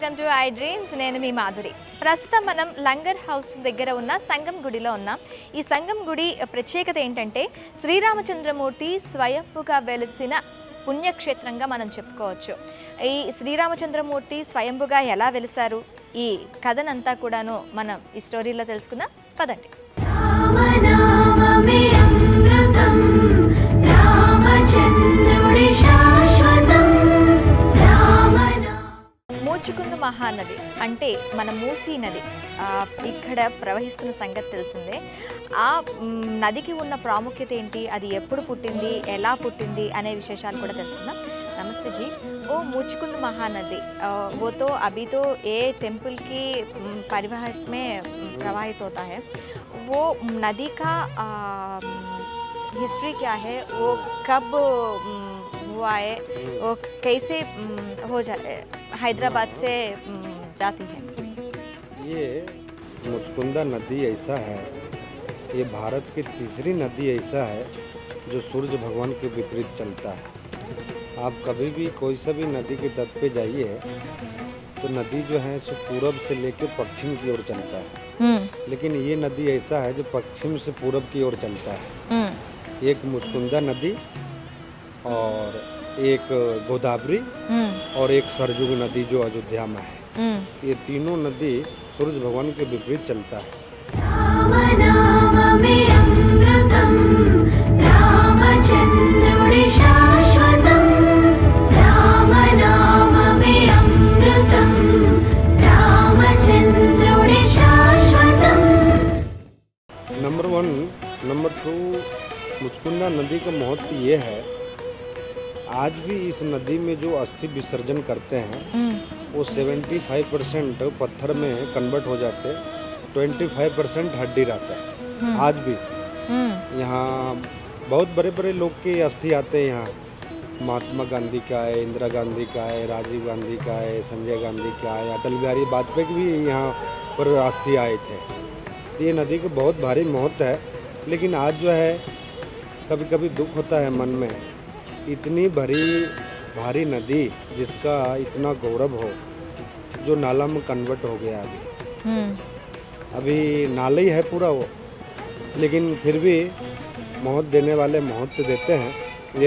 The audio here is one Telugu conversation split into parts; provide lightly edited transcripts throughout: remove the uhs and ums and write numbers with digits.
Welcome to I dreams. నేను మీ మాధురి. ప్రస్తుతం మనం లంగర్ హౌస్ దగ్గర ఉన్న సంగం గుడిలో ఉన్నాం. ఈ సంగం గుడి ప్రత్యేకత ఏంటంటే శ్రీరామచంద్రమూర్తి స్వయంభుగా వెలిసిన పుణ్యక్షేత్రంగా మనం చెప్పుకోవచ్చు. ఈ శ్రీరామచంద్రమూర్తి స్వయంభుగా ఎలా వెలిసారు, ఈ కథనంతా కూడాను మనం ఈ స్టోరీలో తెలుసుకుందాం. పదండి. మూచుకుందు మహానది అంటే మన మూసీ నది ఇక్కడ ప్రవహిస్తున్న సంగతి తెలిసిందే. ఆ నదికి ఉన్న ప్రాముఖ్యత ఏంటి, అది ఎప్పుడు పుట్టింది, ఎలా పుట్టింది అనే విశేషాలు కూడా తెలుసుకుందాం. नमस्ते जी. वो मूचकुंद महानदी वो तो अभी तो ये टेम्पल की परिवाहित में प्रवाहित होता है. वो नदी का हिस्ट्री क्या है, वो कब हुआ है, वो कैसे हो जाए हैदराबाद से जाती है. ये मुचकुंदा नदी ऐसा है, ये भारत की तीसरी नदी ऐसा है जो सूरज भगवान के विपरीत चलता है. आप कभी भी कोई सा भी नदी के तट पे जाइए तो नदी जो है सो पूरब से लेकर पश्चिम की ओर चलता है, लेकिन ये नदी ऐसा है जो पश्चिम से पूरब की ओर चलता है. एक मुचकुंदा नदी और एक गोदावरी और एक सरजू नदी जो अयोध्या में है. ये तीनों नदी सूरज भगवान के विपरीत चलता है. नंबर 1. नंबर 2, मुचकुंदा नदी का महत्व ये है, आज भी इस नदी में जो अस्थि विसर्जन करते हैं वो 75% पत्थर में कन्वर्ट हो जाते, 25% हड्डी रहता है. आज भी यहाँ बहुत बड़े बड़े लोग के अस्थि आते हैं. यहाँ महात्मा गांधी का है, इंदिरा गांधी का है, राजीव गांधी का है, संजय गांधी का है, अटल बिहारी वाजपेयी की भी यहाँ पर अस्थि आए थे. ये नदी को बहुत भारी महत्व है, लेकिन आज जो है कभी कभी दुख होता है मन में, इतनी भारी नदी जिसका इतना गौरव हो जो नाला में कन्वर्ट हो गया. अभी नाला ही है पूरा वो, लेकिन फिर भी महत्व देने वाले महत्व देते हैं.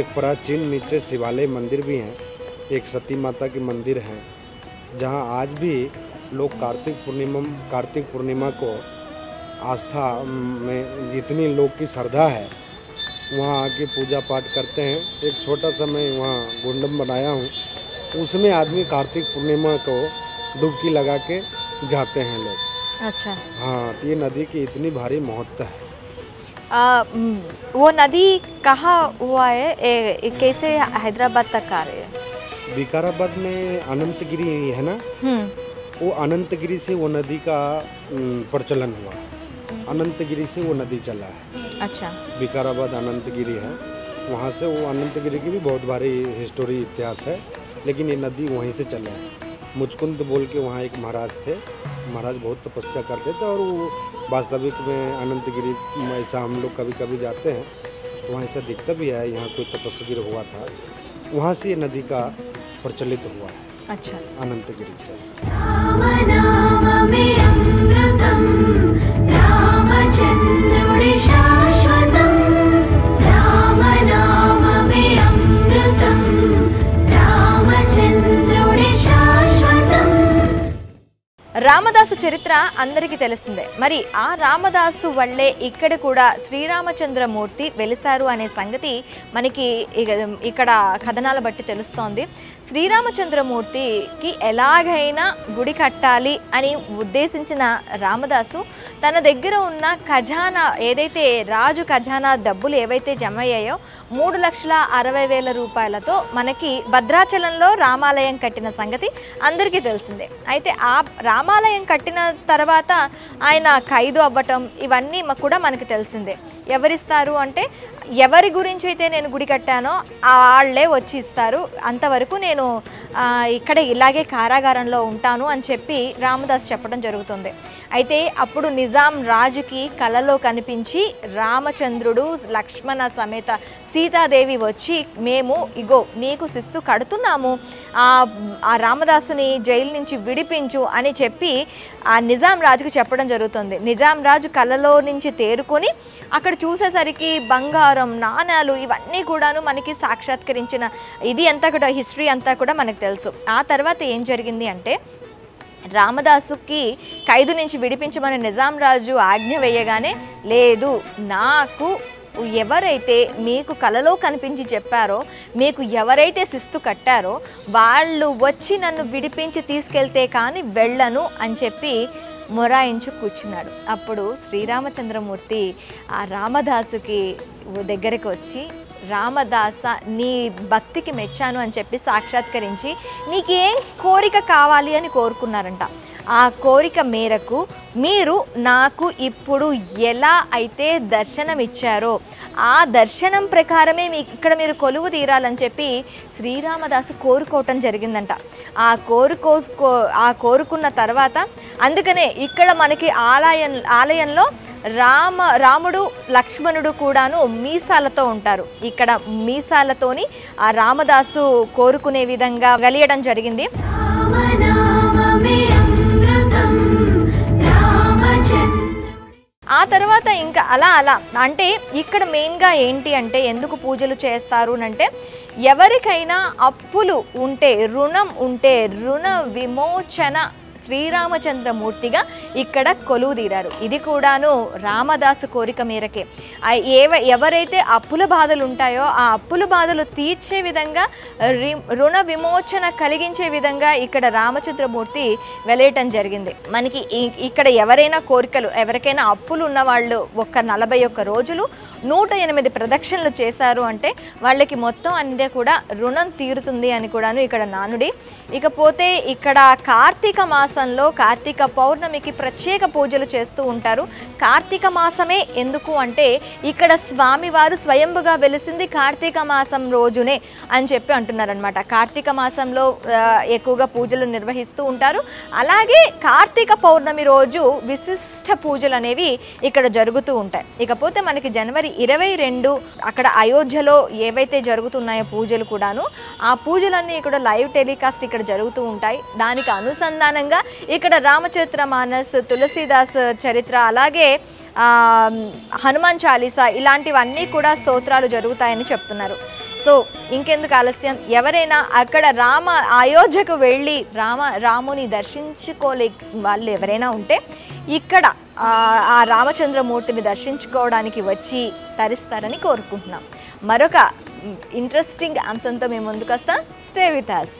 एक प्राचीन नीचे शिवालय मंदिर भी हैं, एक सती माता की मंदिर है जहां आज भी लोग कार्तिक पूर्णिमा को आस्था में जितनी लोग की श्रद्धा है वहाँ आके पूजा पाठ करते हैं. एक छोटा सा मैं वहाँ गुंडम बनाया हूँ, उसमें आदमी कार्तिक पूर्णिमा को डुबकी लगा के जाते हैं लोग. अच्छा. हाँ, तो ये नदी की इतनी भारी महत्व है. वो नदी कहाँ हुआ है, कैसे हैदराबाद तक आ रही है? विकाराबाद में अनंतगिरी है ना, वो अनंतगिरी से वो नदी का प्रचलन हुआ. अनंतगिरी से वो नदी चला है. अच्छा. विकाराबाद अनंतगिरी है, वहाँ से वो अनंतगिरी की भी बहुत भारी हिस्टोरी इतिहास है, लेकिन ये नदी वहीं से चला है. मुचकुंद बोल के वहाँ एक महाराज थे, महाराज बहुत तपस्या करते थे और वो वास्तविक में अनंतगिरी ऐसा हम लोग कभी कभी जाते हैं तो वहाँ ऐसा दिखता भी है, यहाँ कोई तपस्या हुआ था, वहाँ से ये नदी का प्रचलित हुआ है. अच्छा. अनंतगिरी से. రామదాసు చరిత్ర అందరికీ తెలిసిందే. మరి ఆ రామదాసు వల్లే ఇక్కడ కూడా శ్రీరామచంద్రమూర్తి వెలిసారు అనే సంగతి మనకి ఇక్కడ కథనాల బట్టి తెలుస్తోంది. శ్రీరామచంద్రమూర్తికి ఎలాగైనా గుడి కట్టాలి అని ఉద్దేశించిన రామదాసు తన దగ్గర ఉన్న ఖజానా ఏదైతే రాజు ఖజానా డబ్బులు ఏవైతే జమ అయ్యాయో 3,60,000 రూపాయలతో మనకి భద్రాచలంలో రామాలయం కట్టిన సంగతి అందరికీ తెలిసిందే. అయితే ఆ రామాలయం కట్టిన తర్వాత ఆయన ఖైదు అవ్వటం ఇవన్నీ కూడా మనకు తెలిసిందే. ఎవరిస్తారు అంటే ఎవరి గురించి అయితే నేను గుడి కట్టానో వాళ్ళే వచ్చి ఇస్తారు, అంతవరకు నేను ఇక్కడ ఇలాగే కారాగారంలో ఉంటాను అని చెప్పి రామదాస్ చెప్పడం జరుగుతుంది. అయితే అప్పుడు నిజాం రాజుకి కలలో కనిపించి రామచంద్రుడు లక్ష్మణ సమేత సీతాదేవి వచ్చి మేము ఇగో నీకు శిస్తు కడుతున్నాము, ఆ రామదాసుని జైలు నుంచి విడిపించు అని చెప్పి ఆ నిజాం రాజుకు చెప్పడం జరుగుతుంది. నిజాం రాజు కలలో నుంచి తేరుకొని అక్కడ చూసేసరికి బంగారం, నాణాలు ఇవన్నీ కూడాను మనకి సాక్షాత్కరించిన ఇది అంతా కూడా హిస్టరీ అంతా కూడా మనకు తెలుసు. ఆ తర్వాత ఏం జరిగింది అంటే రామదాసుకి ఖైదు నుంచి విడిపించమని నిజాం రాజు ఆజ్ఞ వేయగానే లేదు, నాకు ఎవరైతే మీకు కలలో కనిపించి చెప్పారో, మీకు ఎవరైతే శిస్తు కట్టారో వాళ్ళు వచ్చి నన్ను విడిపించి తీసుకెళ్తే కానీ వెళ్ళను అని చెప్పి మొరాయించు కూర్చున్నాడు. అప్పుడు శ్రీరామచంద్రమూర్తి ఆ రామదాసుకి దగ్గరికి వచ్చి రామదాస నీ భక్తికి మెచ్చాను అని చెప్పి సాక్షాత్కరించి నీకేం కోరిక కావాలి అని కోరుకున్నారంట. ఆ కోరిక మేరకు మీరు నాకు ఇప్పుడు ఎలా అయితే దర్శనం ఇచ్చారో ఆ దర్శనం ప్రకారమే ఇక్కడ మీరు కొలువు తీరాలని చెప్పి శ్రీరామదాసు కోరుకోవటం జరిగిందంట. ఆ కోరుకున్న తర్వాత అందుకనే ఇక్కడ మనకి ఆలయంలో రాముడు లక్ష్మణుడు కూడాను మీసాలతో ఉంటారు. ఇక్కడ మీసాలతోని ఆ రామదాసు కోరుకునే విధంగా వెలియడం జరిగింది. ఆ తర్వాత ఇంకా అలా అంటే ఇక్కడ మెయిన్గా ఏంటి అంటే ఎందుకు పూజలు చేస్తారు అంటే ఎవరికైనా అప్పులు ఉంటే, రుణం ఉంటే రుణ విమోచన శ్రీరామచంద్రమూర్తిగా ఇక్కడ కొలువు తీరారు. ఇది కూడాను రామదాసు కోరిక మేరకే. ఎవరైతే అప్పుల బాధలు ఉంటాయో ఆ అప్పుల బాధలు తీర్చే విధంగా, రుణ విమోచన కలిగించే విధంగా ఇక్కడ రామచంద్రమూర్తి వెలేయటం జరిగింది. మనకి ఇక్కడ ఎవరికైనా అప్పులు ఉన్న వాళ్ళు 41 రోజులు 108 ప్రదక్షిణలు చేశారు అంటే వాళ్ళకి మొత్తం అన్నీ కూడా రుణం తీరుతుంది అని కూడాను ఇక్కడ నానుడి. ఇకపోతే ఇక్కడ కార్తీక మాసంలో కార్తీక పౌర్ణమికి ప్రత్యేక పూజలు చేస్తూ ఉంటారు. కార్తీక మాసమే ఎందుకు అంటే ఇక్కడ స్వామివారు స్వయంభుగా వెలిసింది కార్తీక మాసం రోజునే అని చెప్పి అంటున్నారనమాట. కార్తీక మాసంలో ఎక్కువగా పూజలు నిర్వహిస్తూ ఉంటారు. అలాగే కార్తీక పౌర్ణమి రోజు విశిష్ట పూజలు అనేవి ఇక్కడ జరుగుతూ ఉంటాయి. ఇకపోతే మనకి జనవరి 22 అక్కడ అయోధ్యలో ఏవైతే జరుగుతున్నాయో పూజలు కూడాను ఆ పూజలన్నీ ఇక్కడ లైవ్ టెలికాస్ట్ ఇక్కడ జరుగుతూ ఉంటాయి. దానికి అనుసంధానంగా ఇక్కడ రామచరితమానస్, తులసీదాస్ చరిత్ర, అలాగే హనుమాన్ చాలీసా ఇలాంటివన్నీ కూడా స్తోత్రాలు జరుగుతాయని చెప్తున్నారు. సో ఇంకెందుకు ఆలస్యం, ఎవరైనా అక్కడ అయోధ్యకు వెళ్ళి రాముని దర్శించుకోలే వాళ్ళు ఎవరైనా ఉంటే ఇక్కడ ఆ రామచంద్రమూర్తిని దర్శించుకోవడానికి వచ్చి తరిస్తారని కోరుకుంటున్నాం. మరొక ఇంట్రెస్టింగ్ అంశంతో మేము ముందుకు వస్తాం. Stay with us.